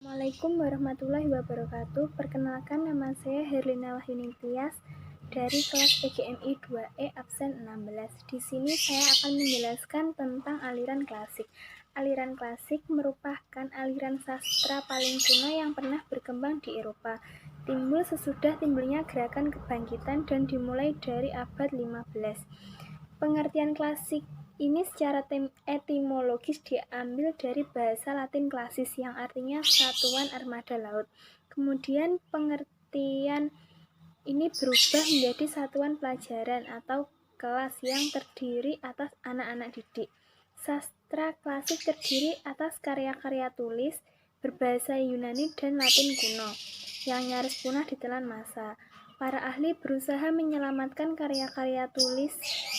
Assalamualaikum warahmatullahi wabarakatuh. Perkenalkan, nama saya Herlina Wahyuni Tias dari kelas PGMI 2E absen 16. Di sini saya akan menjelaskan tentang aliran klasik. Aliran klasik merupakan aliran sastra paling kuno yang pernah berkembang di Eropa. Timbul sesudah timbulnya gerakan kebangkitan dan dimulai dari abad 15. Pengertian klasik ini secara etimologis diambil dari bahasa Latin klasis yang artinya satuan armada laut. Kemudian pengertian ini berubah menjadi satuan pelajaran atau kelas yang terdiri atas anak-anak didik. Sastra klasik terdiri atas karya-karya tulis berbahasa Yunani dan Latin kuno yang nyaris punah ditelan masa. Para ahli berusaha menyelamatkan karya-karya tulis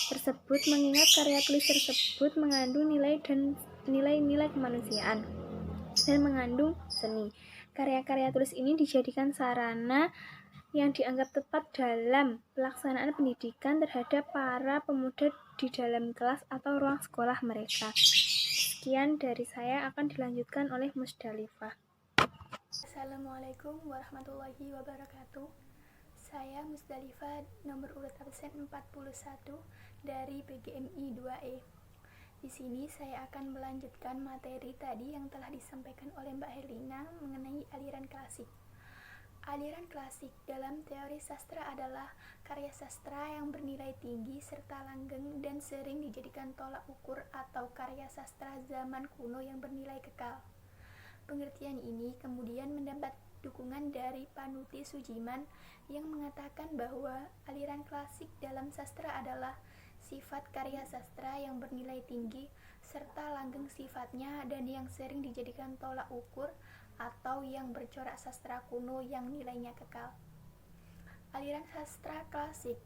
tersebut mengingat karya tulis tersebut mengandung nilai-nilai kemanusiaan dan mengandung seni. Karya-karya tulis ini dijadikan sarana yang dianggap tepat dalam pelaksanaan pendidikan terhadap para pemuda di dalam kelas atau ruang sekolah mereka. Sekian dari saya, akan dilanjutkan oleh Musdalifah. Assalamualaikum warahmatullahi wabarakatuh. Saya Musdalifah, nomor urut absen 41 dari PGMI 2E. Di sini saya akan melanjutkan materi tadi yang telah disampaikan oleh Mbak Herlina mengenai aliran klasik. Aliran klasik dalam teori sastra adalah karya sastra yang bernilai tinggi serta langgeng dan sering dijadikan tolak ukur atau karya sastra zaman kuno yang bernilai kekal. Pengertian ini kemudian mendapat dukungan dari Panuti Sujiman yang mengatakan bahwa aliran klasik dalam sastra adalah sifat karya sastra yang bernilai tinggi serta langgeng sifatnya dan yang sering dijadikan tolak ukur atau yang bercorak sastra kuno yang nilainya kekal. Aliran sastra klasik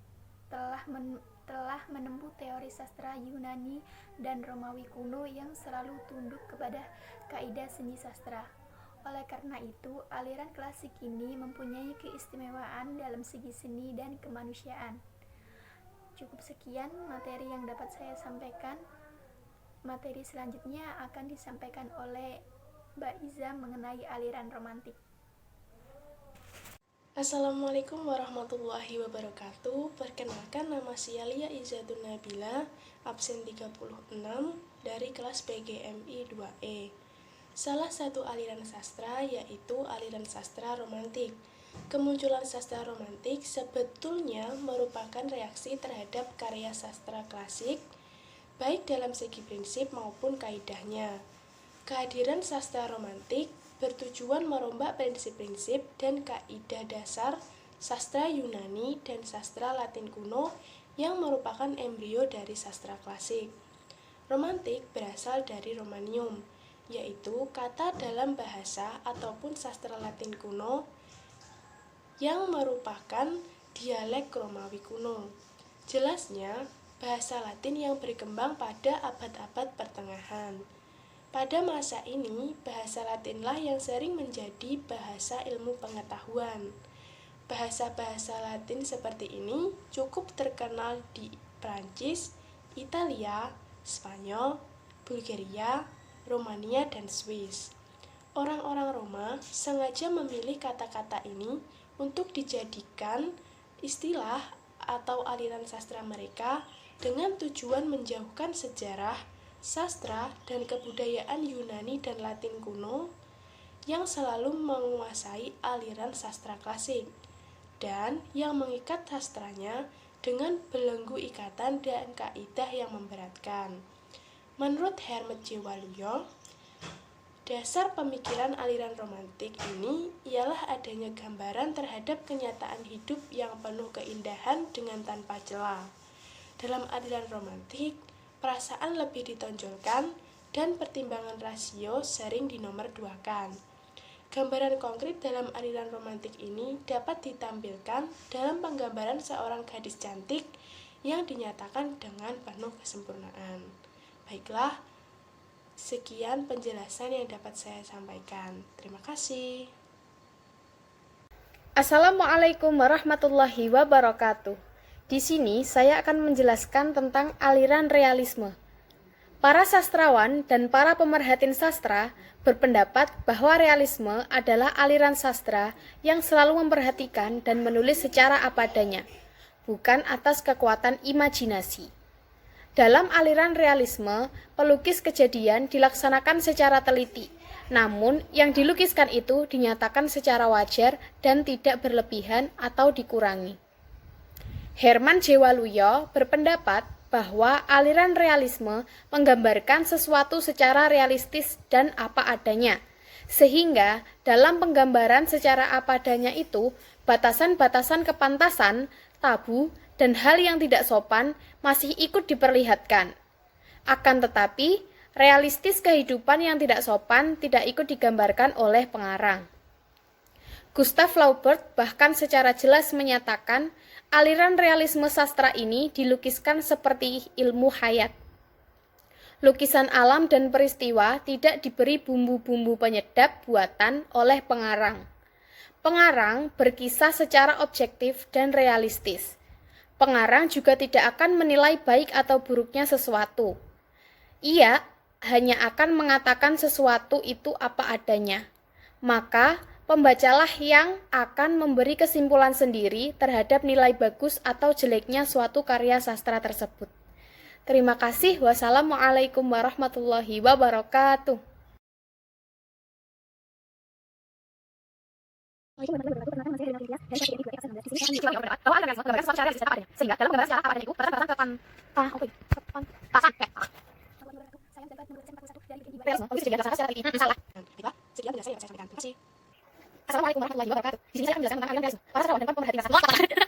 telah menempuh teori sastra Yunani dan Romawi kuno yang selalu tunduk kepada kaidah seni sastra. Oleh karena itu, aliran klasik ini mempunyai keistimewaan dalam segi seni dan kemanusiaan. Cukup sekian materi yang dapat saya sampaikan. Materi selanjutnya akan disampaikan oleh Mbak Iza mengenai aliran romantik. Assalamualaikum warahmatullahi wabarakatuh. Perkenalkan, nama saya Lia Izatun Nabila, absen 36 dari kelas PGMI 2E. Salah satu aliran sastra yaitu aliran sastra romantik. Kemunculan sastra romantik sebetulnya merupakan reaksi terhadap karya sastra klasik, baik dalam segi prinsip maupun kaidahnya. Kehadiran sastra romantik bertujuan merombak prinsip-prinsip dan kaidah dasar sastra Yunani dan sastra Latin kuno yang merupakan embrio dari sastra klasik. Romantik berasal dari Romanium, yaitu kata dalam bahasa ataupun sastra Latin kuno yang merupakan dialek Romawi kuno. Jelasnya, bahasa Latin yang berkembang pada abad-abad pertengahan. Pada masa ini, bahasa Latinlah yang sering menjadi bahasa ilmu pengetahuan. Bahasa-bahasa Latin seperti ini cukup terkenal di Prancis, Italia, Spanyol, Bulgaria, Romania, dan Swiss. Orang-orang Roma sengaja memilih kata-kata ini untuk dijadikan istilah atau aliran sastra mereka dengan tujuan menjauhkan sejarah, sastra, dan kebudayaan Yunani dan Latin kuno yang selalu menguasai aliran sastra klasik dan yang mengikat sastranya dengan belenggu ikatan dan kaidah yang memberatkan. Menurut Hermet J. Waluyo, dasar pemikiran aliran romantik ini ialah adanya gambaran terhadap kenyataan hidup yang penuh keindahan dengan tanpa celah. Dalam aliran romantik, perasaan lebih ditonjolkan dan pertimbangan rasio sering dinomorduakan. Gambaran konkret dalam aliran romantik ini dapat ditampilkan dalam penggambaran seorang gadis cantik yang dinyatakan dengan penuh kesempurnaan. Baiklah, sekian penjelasan yang dapat saya sampaikan. Terima kasih. Assalamualaikum warahmatullahi wabarakatuh. Di sini saya akan menjelaskan tentang aliran realisme. Para sastrawan dan para pemerhatiin sastra berpendapat bahwa realisme adalah aliran sastra yang selalu memperhatikan dan menulis secara apa adanya, bukan atas kekuatan imajinasi. Dalam aliran realisme, pelukis kejadian dilaksanakan secara teliti, namun yang dilukiskan itu dinyatakan secara wajar dan tidak berlebihan atau dikurangi. Herman J. Waluyo berpendapat bahwa aliran realisme menggambarkan sesuatu secara realistis dan apa adanya, sehingga dalam penggambaran secara apa adanya itu, batasan-batasan kepantasan, tabu, dan hal yang tidak sopan masih ikut diperlihatkan. Akan tetapi, realistis kehidupan yang tidak sopan tidak ikut digambarkan oleh pengarang. Gustav Flaubert bahkan secara jelas menyatakan aliran realisme sastra ini dilukiskan seperti ilmu hayat. Lukisan alam dan peristiwa tidak diberi bumbu-bumbu penyedap buatan oleh pengarang. Pengarang berkisah secara objektif dan realistis. Pengarang juga tidak akan menilai baik atau buruknya sesuatu. Ia hanya akan mengatakan sesuatu itu apa adanya. Maka, pembacalah yang akan memberi kesimpulan sendiri terhadap nilai bagus atau jeleknya suatu karya sastra tersebut. Terima kasih. Wassalamualaikum warahmatullahi wabarakatuh. Saya dapat nomor 41 dari PGMI 2E. Assalamualaikum warahmatullahi wabarakatuh. Di sini saya akan menjelaskan tentang aliran realisme. Para sastrawan dan pemerhati sastra